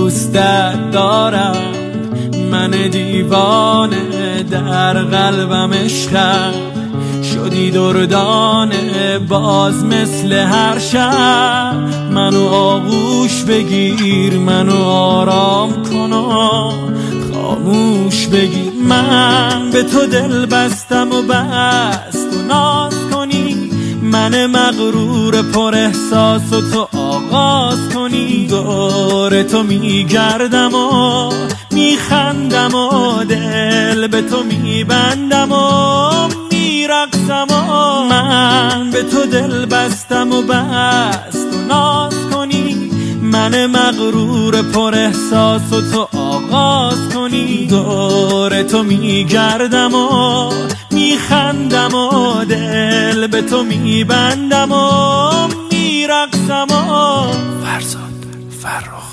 دوستت دارم، من دیوانه در قلبم عشقم، شدی دردانه باز مثل هر شب. منو آغوش بگیر، منو آرام کن و خاموش بگیر. من به تو دل بستم و بس تو ناز کنی، من مغرور پر احساس و تو آغاز کنی. دور تو میگردم و میخندم و دل به تو میبندم و میرقصم و من به تو دل بستم و بس تو ناز کنی، من مغرور پر احساس و تو آغاز کنی. دور تو میگردم و میخندم و دل به تو میبندم و میرقصم و فرزاد فرخ.